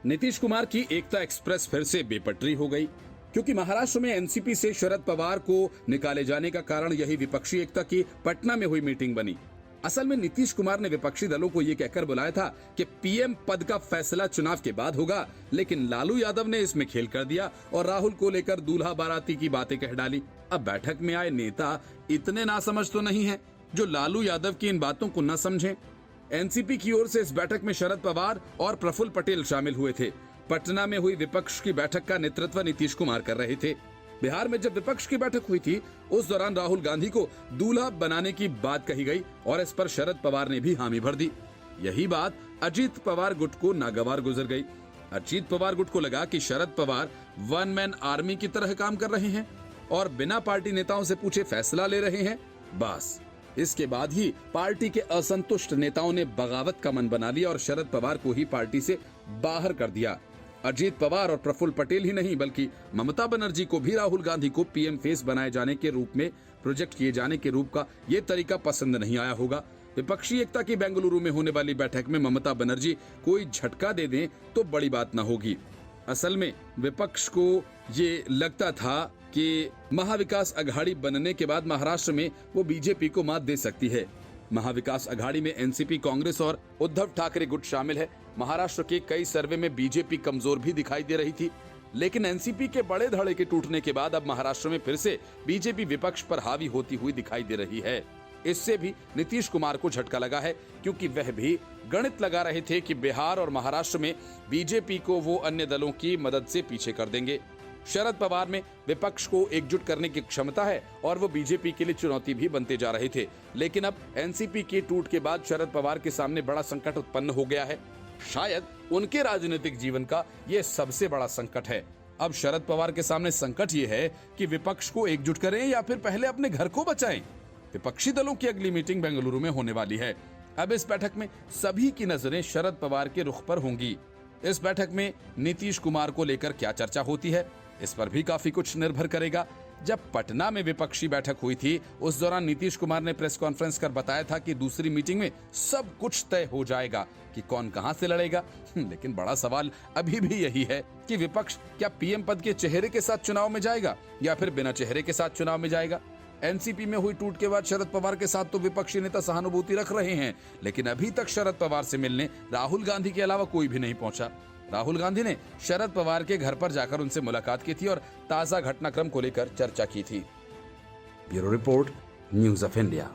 नीतीश कुमार की एकता एक्सप्रेस फिर से बेपटरी हो गई, क्योंकि महाराष्ट्र में एनसीपी से शरद पवार को निकाले जाने का कारण यही विपक्षी एकता की पटना में हुई मीटिंग बनी। असल में नीतीश कुमार ने विपक्षी दलों को ये कहकर बुलाया था कि पीएम पद का फैसला चुनाव के बाद होगा, लेकिन लालू यादव ने इसमें खेल कर दिया और राहुल को लेकर दूल्हा बाराती की बातें कह डाली। अब बैठक में आए नेता इतने नासमझ तो नहीं है जो लालू यादव की इन बातों को न समझें। एनसीपी की ओर से इस बैठक में शरद पवार और प्रफुल्ल पटेल शामिल हुए थे। पटना में हुई विपक्ष की बैठक का नेतृत्व नीतीश कुमार कर रहे थे। बिहार में जब विपक्ष की बैठक हुई थी, उस दौरान राहुल गांधी को दूल्हा बनाने की बात कही गई और इस पर शरद पवार ने भी हामी भर दी। यही बात अजीत पवार गुट को नागवार गुजर गई। अजीत पवार गुट को लगा कि Sharad Pawar one man army की तरह काम कर रहे हैं और बिना पार्टी नेताओं से पूछे फैसला ले रहे हैं। बस इसके बाद ही पार्टी के असंतुष्ट नेताओं ने बगावत का मन बना लिया और शरद पवार को ही पार्टी से बाहर कर दिया। अजीत पवार और प्रफुल्ल पटेल ही नहीं, बल्कि ममता बनर्जी को भी राहुल गांधी को पीएम फेस बनाए जाने के रूप में प्रोजेक्ट किए जाने के रूप का ये तरीका पसंद नहीं आया होगा। विपक्षी एकता की बेंगलुरु में होने वाली बैठक में ममता बनर्जी कोई झटका दे दें तो बड़ी बात न होगी। असल में विपक्ष को ये लगता था कि महाविकास अघाड़ी बनने के बाद महाराष्ट्र में वो बीजेपी को मात दे सकती है। महाविकास अघाड़ी में एनसीपी, कांग्रेस और उद्धव ठाकरे गुट शामिल है। महाराष्ट्र के कई सर्वे में बीजेपी कमजोर भी दिखाई दे रही थी, लेकिन एनसीपी के बड़े धड़े के टूटने के बाद अब महाराष्ट्र में फिर से बीजेपी विपक्ष पर हावी होती हुई दिखाई दे रही है। इससे भी नीतीश कुमार को झटका लगा है, क्योंकि वह भी गणित लगा रहे थे कि बिहार और महाराष्ट्र में बीजेपी को वो अन्य दलों की मदद से पीछे कर देंगे। शरद पवार में विपक्ष को एकजुट करने की क्षमता है और वो बीजेपी के लिए चुनौती भी बनते जा रहे थे, लेकिन अब एनसीपी के टूट के बाद शरद पवार के सामने बड़ा संकट उत्पन्न हो गया है। शायद उनके राजनीतिक जीवन का ये सबसे बड़ा संकट है। अब शरद पवार के सामने संकट ये है कि विपक्ष को एकजुट करें या फिर पहले अपने घर को बचाएं। विपक्षी दलों की अगली मीटिंग बेंगलुरु में होने वाली है। अब इस बैठक में सभी की नजरें शरद पवार के रुख पर होंगी। इस बैठक में नीतीश कुमार को लेकर क्या चर्चा होती है, इस पर भी काफी कुछ निर्भर करेगा। जब पटना में विपक्षी बैठक हुई थी, उस दौरान नीतीश कुमार ने प्रेस कॉन्फ्रेंस कर बताया था कि दूसरी मीटिंग में सब कुछ तय हो जाएगा कि कौन कहां से लड़ेगा। लेकिन बड़ा सवाल अभी भी यही है कि विपक्ष क्या पीएम पद के चेहरे के साथ चुनाव में जाएगा या फिर बिना चेहरे के साथ चुनाव में जाएगा। एनसीपी में हुई टूट के बाद शरद पवार के साथ तो विपक्षी नेता सहानुभूति रख रहे हैं, लेकिन अभी तक शरद पवार से मिलने राहुल गांधी के अलावा कोई भी नहीं पहुंचा। राहुल गांधी ने शरद पवार के घर पर जाकर उनसे मुलाकात की थी और ताजा घटनाक्रम को लेकर चर्चा की थी। Bureau report, news of India.